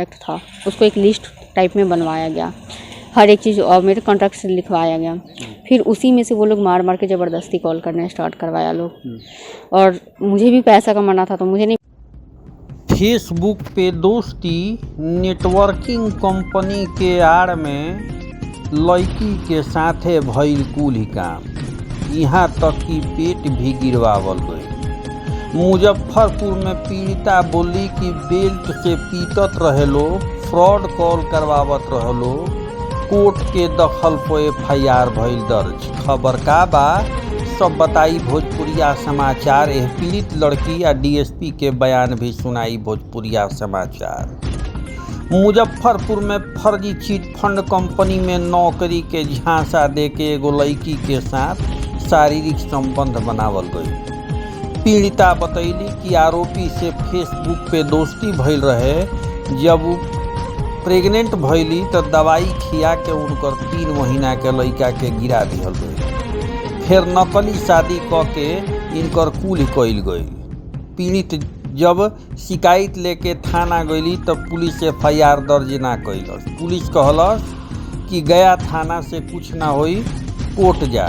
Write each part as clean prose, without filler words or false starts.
था, उसको एक लिस्ट टाइप में बनवाया गया, हर एक चीज़ और मेरे कॉन्ट्रैक्ट से लिखवाया गया। फिर उसी में से वो लोग मार मार के ज़बरदस्ती कॉल करना स्टार्ट करवाया लोग, और मुझे भी पैसा कमाना था तो मुझे नहीं। फेसबुक पे दोस्ती, नेटवर्किंग कंपनी के आड़ में लड़की के साथे भइल कुल ही काम, यहाँ तक कि पेट भी गिरवावल गई। मुजफ्फरपुर में पीड़िता बोली कि बेल्ट से पीटत रहे लोग, फ्रॉड कॉल करवावत रहे लोग, कोर्ट के दखल पर FIR भइल दर्ज। खबर का बा सब बताई भोजपुरिया समाचार। एह पीड़ित लड़की या DSP के बयान भी सुनाई भोजपुरिया समाचार। मुजफ्फरपुर में फर्जी चिट फंड कंपनी में नौकरी के झांसा दे के एगो लड़की के साथ शारीरिक संबंध बनावल गई। पीड़िता बतैली कि आरोपी से फेसबुक पे दोस्ती भइल रहे। जब वो प्रेग्नेंट भइली तो दवाई खिया के उनकर 3 महीना के लड़का के गिरा दिहल गई। फिर नकली शादी क के इनकर कुल कइल गई। पीड़ित जब शिकायत लेके थाना गईली तो पुलिस FIR दर्ज ना कैलस। पुलिस कहलस कि गया थाना से कुछ ना होई, कोर्ट जा।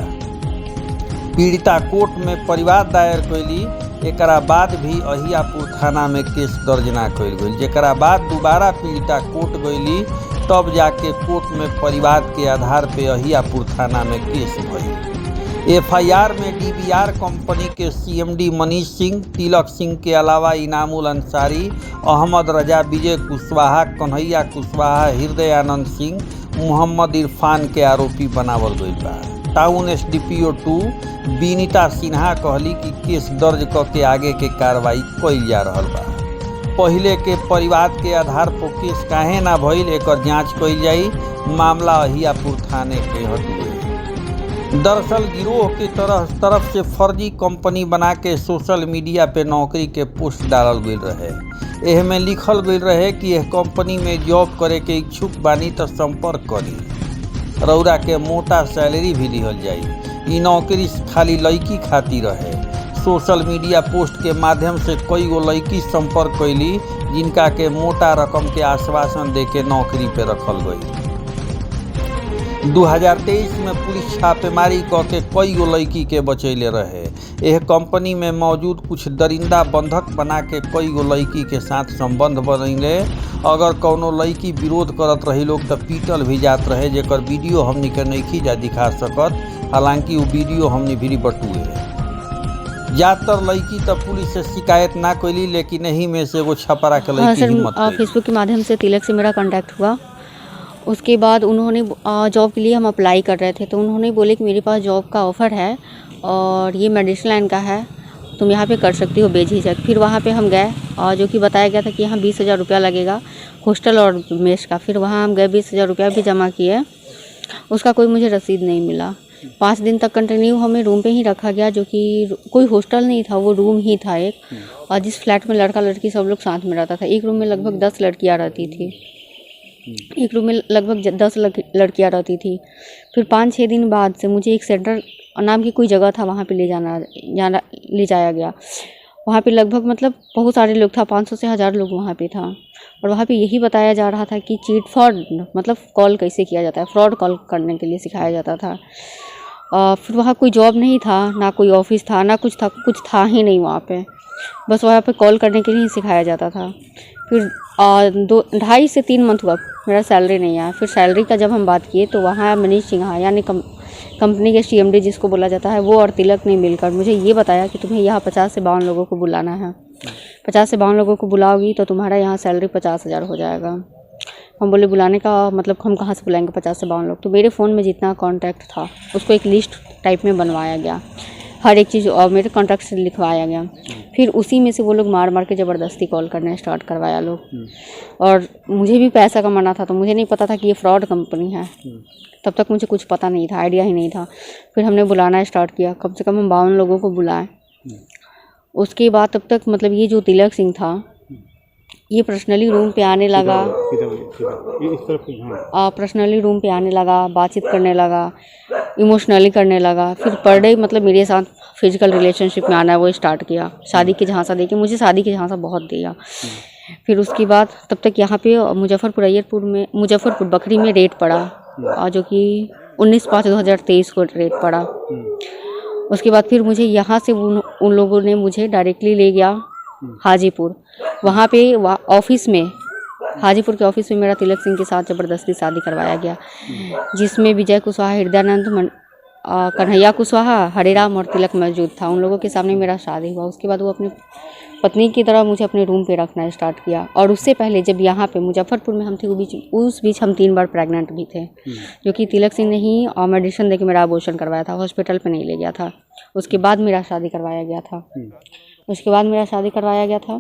पीड़िता कोर्ट में परिवार दायर कैली, एकरा बाद भी अहियापुर थाना में केस दर्ज ना कैल गई। जेकरा बाद दोबारा पीड़िता कोर्ट गईली, तब जाके कोर्ट में परिवार के आधार पे अहियापुर थाना में केस भइल। FIR में DBR कंपनी के CMD मनीष सिंह, तिलक सिंह के अलावा इनामुल अंसारी, अहमद रजा, विजय कुशवाहा, कन्हैया कुशवाहा, हृदयानंद सिंह, मोहम्मद इरफान के आरोपी बनावल गई बा। टाउन SDPO 2 विनीता सिन्हा कहली कि केस दर्ज क के आगे के कार्रवाई कइल जा रहल बा। पहिले के परिवार के आधार पर केस काहे ना भइल, एकर जांच कइल जाई। मामला अहियापुर थाने के हटुए। दरअसल गिरोह के तरफ से फर्जी कंपनी बना के सोशल मीडिया पे नौकरी के पोस्ट डालल गई रहे। एह में लिखल गई रहे कि यह कंपनी में जॉब करे के इच्छुक बानी तो संपर्क करी, रौरा के मोटा सैलरी भी दिहल जाई। ई नौकरी खाली लड़की खातिर रहे। सोशल मीडिया पोस्ट के माध्यम से कई गो लड़की संपर्क कैली, जिनका के मोटा रकम के आश्वासन दे के नौकरी पे रखल गई। 2023 में पुलिस छापेमारी क के कई गो लड़की के बचैले रहे। यह कंपनी में मौजूद कुछ दरिंदा बंधक बना के कई गो लड़की के साथ संबंध बनैले। अगर कौनो लड़की विरोध करत रही लोग तो पीटल भी जात रहे, जेकर वीडियो हमनी के नइखी जा दिखा सकत। हालांकि वो वीडियो हमनी भी बटुए। ज्यादातर लड़की तो पुलिस से शिकायत ना कैली, लेकिन यही में से एगो छपरा के लड़की हिम्मत कैली। फेसबुक के माध्यम से तिलक से मेरा कांटेक्ट हुआ। उसके बाद उन्होंने जॉब के लिए हम अप्लाई कर रहे थे, तो उन्होंने बोले कि मेरे पास जॉब का ऑफ़र है और ये मेडिसिन लाइन का है, तुम यहाँ पे कर सकती हो बेझिझक। फिर वहाँ पे हम गए और जो कि बताया गया था कि यहाँ 20,000 रुपया लगेगा हॉस्टल और मेस का। फिर वहाँ हम गए, 20,000 रुपया भी जमा किए, उसका कोई मुझे रसीद नहीं मिला। 5 दिन तक कंटिन्यू हमें रूम पे ही रखा गया, जो कि कोई हॉस्टल नहीं था, वो रूम ही था एक। और जिस फ्लैट में लड़का लड़की सब लोग साथ में रहता था, एक रूम में लगभग 10 लड़कियाँ रहती थी। एक रूम में लगभग 10 लड़कियाँ रहती थी। फिर 5-6 दिन बाद से मुझे एक सेंटर नाम की कोई जगह था, वहाँ पे ले जाया गया। वहाँ पे लगभग मतलब बहुत सारे लोग था, 500 से 1000 लोग वहाँ पे था। और वहाँ पे यही बताया जा रहा था कि चीट फ्रॉड मतलब कॉल कैसे किया जाता है, फ्रॉड कॉल करने के लिए सिखाया जाता था। फिर वहाँ कोई जॉब नहीं था, ना कोई ऑफिस था, ना कुछ था ही नहीं वहाँ पे। बस वहाँ पे कॉल करने के लिए ही सिखाया जाता था। फिर 2.5 से 3 मंथ हुआ मेरा सैलरी नहीं आया। फिर सैलरी का जब हम बात किए तो वहाँ मनीष सिन्हा यानी कंपनी के CMD जिसको बोला जाता है, वो और तिलक ने मिलकर मुझे ये बताया कि तुम्हें यहाँ 50 से 52 लोगों को बुलाना है। 50 से 52 लोगों को बुलाओगी तो तुम्हारा यहाँ सैलरी 50,000 हो जाएगा। हम बोले बुलाने का मतलब हम कहाँ से बुलाएंगे 50 से 52 लोग। तो मेरे फ़ोन में जितना कॉन्टैक्ट था उसको एक लिस्ट टाइप में बनवाया गया, हर एक चीज़ और मेरे कॉन्टैक्ट से लिखवाया गया। फिर उसी में से वो लोग मार मार के ज़बरदस्ती कॉल करना स्टार्ट करवाया लोग, और मुझे भी पैसा कमाना था तो मुझे नहीं पता था कि ये फ्रॉड कंपनी है। तब तक मुझे कुछ पता नहीं था, आइडिया ही नहीं था। फिर हमने बुलाना स्टार्ट किया, कम से कम हम 52 लोगों को बुलाए। उसके बाद तब तक मतलब ये जो तिलक सिंह था, ये पर्सनली रूम पे आने लगा, पर्सनली रूम पे आने लगा, बातचीत करने लगा, इमोशनली करने लगा। फिर पर डे मतलब मेरे साथ फिजिकल रिलेशनशिप में आना वो स्टार्ट किया। शादी की झांसा देके मुझे शादी की झांसा बहुत दिया। फिर उसके बाद तब तक यहाँ पे मुजफ्फरपुर बखरी में रेड पड़ा, जो कि 19/5/2023 को रेड पड़ा। उसके बाद फिर मुझे यहाँ से उन लोगों ने मुझे डायरेक्टली ले गया हाजीपुर। वहाँ पे ऑफिस में, हाजीपुर के ऑफिस में मेरा तिलक सिंह के साथ ज़बरदस्ती शादी करवाया गया, जिसमें विजय कुशवाहा, हृदयानंद, कन्हैया कुशवाहा, हरेराम और तिलक मौजूद था। उन लोगों के सामने मेरा शादी हुआ। उसके बाद वो अपनी पत्नी की तरह मुझे अपने रूम पे रखना स्टार्ट किया। और उससे पहले जब यहाँ पे मुजफ्फरपुर में हम थे, उस बीच हम 3 बार प्रेग्नेंट भी थे, जो कि तिलक सिंह ने ही मेडिसिन देके मेरा अबॉर्शन करवाया था, हॉस्पिटल पे नहीं ले गया था। उसके बाद मेरा शादी करवाया गया था।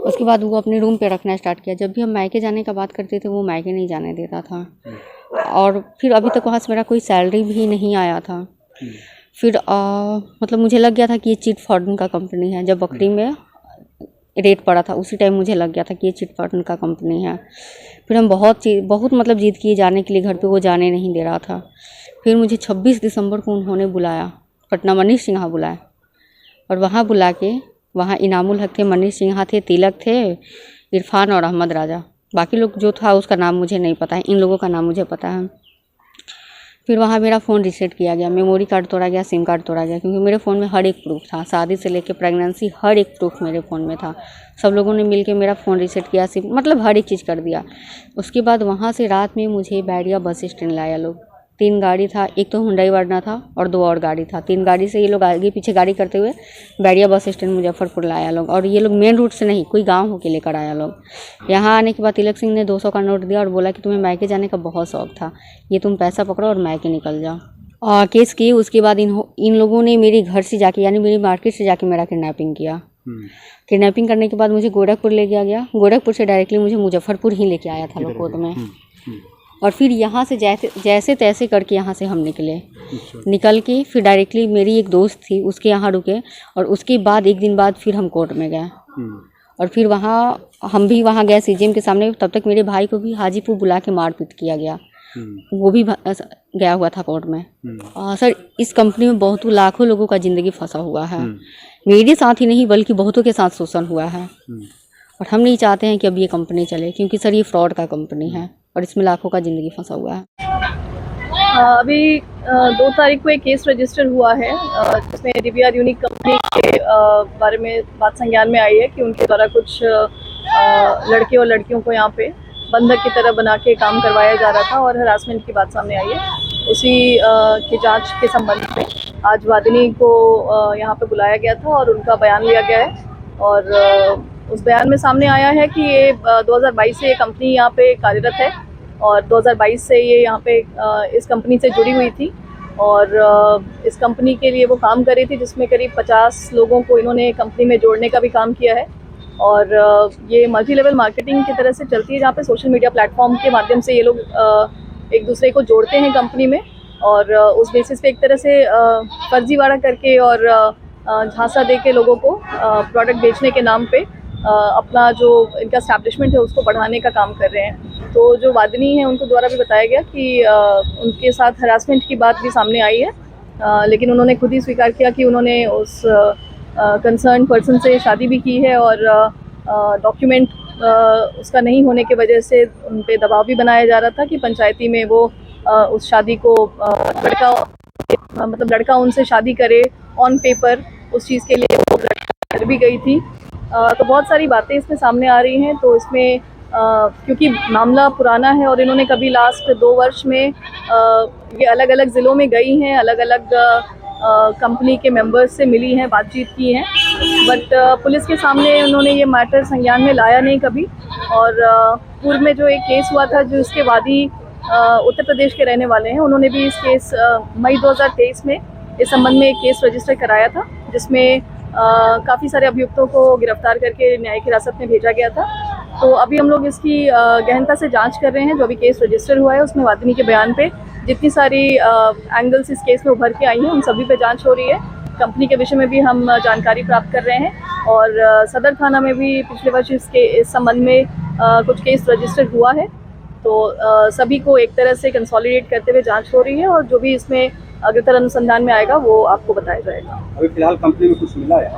उसके बाद वो अपने रूम पे रखना स्टार्ट किया। जब भी हम मायके जाने का बात करते थे, वो मायके नहीं जाने देता था। और फिर अभी तक वहाँ से मेरा कोई सैलरी भी नहीं आया था। फिर मतलब मुझे लग गया था कि ये चिट फंड का कंपनी है। जब बकरी में रेट पड़ा था, उसी टाइम मुझे लग गया था कि ये चिट फंड का कंपनी है। फिर हम बहुत मतलब जिद किए जाने के लिए घर पे, वो जाने नहीं दे रहा था। फिर मुझे 26 दिसंबर को उन्होंने बुलाया, पटना मनीष सिन्हा बुलाया। और वहाँ बुला के, वहाँ इनामुल हक थे, मनीष सिन्हा थे, तिलक थे, इरफान और अहमद राजा। बाकी लोग जो था उसका नाम मुझे नहीं पता है, इन लोगों का नाम मुझे पता है। फिर वहाँ मेरा फ़ोन रीसेट किया गया, मेमोरी कार्ड तोड़ा गया, सिम कार्ड तोड़ा गया, क्योंकि मेरे फ़ोन में हर एक प्रूफ था। शादी से लेकर प्रेगनेंसी हर एक प्रूफ मेरे फ़ोन में था। सब लोगों ने मिलके मेरा फ़ोन रीसेट किया, सिम मतलब हर एक चीज़ कर दिया। उसके बाद वहाँ से रात में मुझे बैरिया बस स्टैंड लाया लोग। 3 गाड़ी था, एक तो हुंडई वर्ना था और 2 और गाड़ी था। 3 गाड़ी से ये लोग आगे पीछे गाड़ी करते हुए बैरिया बस स्टैंड मुजफ्फरपुर लाया लोग। और ये लोग मेन रूट से नहीं, कोई गांव होके लेकर आया लोग। यहाँ आने के बाद तिलक सिंह ने 200 का नोट दिया और बोला कि तुम्हें मायके जाने का बहुत शौक था, ये तुम पैसा पकड़ो और मायके निकल जाओ। और केस की। उसके बाद इन लोगों ने मेरे घर से जाके, यानी मेरी मार्केट से जाके मेरा किडनैपिंग किया। किडनैपिंग करने के बाद मुझे गोरखपुर ले गया गया। गोरखपुर से डायरेक्टली मुझे मुजफ्फरपुर ही लेके आया था लोग कोर्ट में। और फिर यहाँ से जैसे तैसे करके यहाँ से हम निकल के फिर डायरेक्टली मेरी एक दोस्त थी, उसके यहाँ रुके। और उसके बाद 1 दिन बाद फिर हम कोर्ट में गए। और फिर हम भी वहाँ गए सीजीएम के सामने। तब तक मेरे भाई को भी हाजीपुर बुला के मारपीट किया गया, वो भी गया हुआ था कोर्ट में। सर, इस कंपनी में बहुतों लाखों लोगों का ज़िंदगी फंसा हुआ है। मेरे साथ ही नहीं बल्कि बहुतों के साथ शोषण हुआ है। और हम नहीं चाहते हैं कि अब ये कंपनी चले, क्योंकि सर ये फ्रॉड का कंपनी है और इसमें लाखों का ज़िंदगी फंसा हुआ है। अभी 2 तारीख को एक केस रजिस्टर हुआ है, जिसमें डीवीआर यूनिक कंपनी के बारे में बात संज्ञान में आई है कि उनके द्वारा कुछ लड़के और लड़कियों को यहाँ पे बंधक की तरह बना के काम करवाया जा रहा था और हरासमेंट की बात सामने आई है। उसी की जांच के संबंध में आज वादिनी को यहाँ पे बुलाया गया था और उनका बयान लिया गया है। और उस बयान में सामने आया है कि ये 2022 से ये कंपनी यहाँ पे कार्यरत है और 2022 से ये यहाँ पे इस कंपनी से जुड़ी हुई थी। और इस कंपनी के लिए वो काम कर रही थी, जिसमें करीब 50 लोगों को इन्होंने कंपनी में जोड़ने का भी काम किया है। और ये मल्टी लेवल मार्केटिंग की तरह से चलती है, जहाँ पे सोशल मीडिया प्लेटफॉर्म के माध्यम से ये लोग एक दूसरे को जोड़ते हैं कंपनी में। और उस बेसिस पे एक तरह से फर्जीवाड़ा करके और झांसा दे के लोगों को प्रोडक्ट बेचने के नाम पे अपना जो इनका एस्टैब्लिशमेंट है उसको बढ़ाने का काम कर रहे हैं। तो जो वादिनी है उनको द्वारा भी बताया गया कि उनके साथ हरासमेंट की बात भी सामने आई है, लेकिन उन्होंने खुद ही स्वीकार किया कि उन्होंने उस कंसर्न पर्सन से शादी भी की है और डॉक्यूमेंट उसका नहीं होने की वजह से उन पे दबाव भी बनाया जा रहा था कि पंचायती में वो उस शादी को लड़का उनसे शादी करे ऑन पेपर। उस चीज़ के लिए वो कर भी गई थी। तो बहुत सारी बातें इसमें सामने आ रही हैं। तो इसमें क्योंकि मामला पुराना है और इन्होंने कभी लास्ट 2 वर्ष में ये अलग अलग ज़िलों में गई हैं, अलग अलग कंपनी के मेंबर्स से मिली हैं, बातचीत की हैं, बट पुलिस के सामने उन्होंने ये मैटर संज्ञान में लाया नहीं कभी। और पूर्व में जो एक केस हुआ था, जो उसके वादी उत्तर प्रदेश के रहने वाले हैं, उन्होंने भी इस केस मई 2023 में इस संबंध में एक केस रजिस्टर कराया था, जिसमें काफ़ी सारे अभियुक्तों को गिरफ्तार करके न्यायिक हिरासत में भेजा गया था। तो अभी हम लोग इसकी गहनता से जांच कर रहे हैं। जो अभी केस रजिस्टर हुआ है उसमें वादिनी के बयान पे जितनी सारी एंगल्स इस केस में उभर के आई हैं उन सभी पे जांच हो रही है। कंपनी के विषय में भी हम जानकारी प्राप्त कर रहे हैं और सदर थाना में भी पिछले वर्ष इस संबंध में कुछ केस रजिस्टर हुआ है। तो सभी को एक तरह से कंसोलिडेट करते हुए जांच हो रही है और जो भी इसमें अग्रतर अनुसंधान में आएगा वो आपको बताया जाएगा। अभी फिलहाल कंपनी में कुछ मिला है?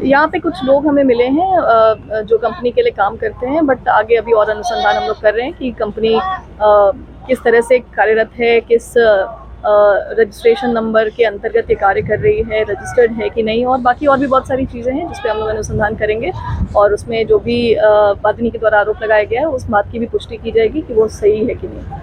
यहाँ पे कुछ लोग हमें मिले हैं जो कंपनी के लिए काम करते हैं, बट आगे अभी और अनुसंधान हम लोग कर रहे हैं कि कंपनी किस तरह से कार्यरत है, किस रजिस्ट्रेशन नंबर के अंतर्गत ये कार्य कर रही है, रजिस्टर्ड है कि नहीं, और बाकी और भी बहुत सारी चीज़ें हैं जिस पे हम लोग अनुसंधान करेंगे और उसमें जो भी बादनी के द्वारा आरोप लगाया गया है उस बात की भी पुष्टि की जाएगी कि वो सही है कि नहीं।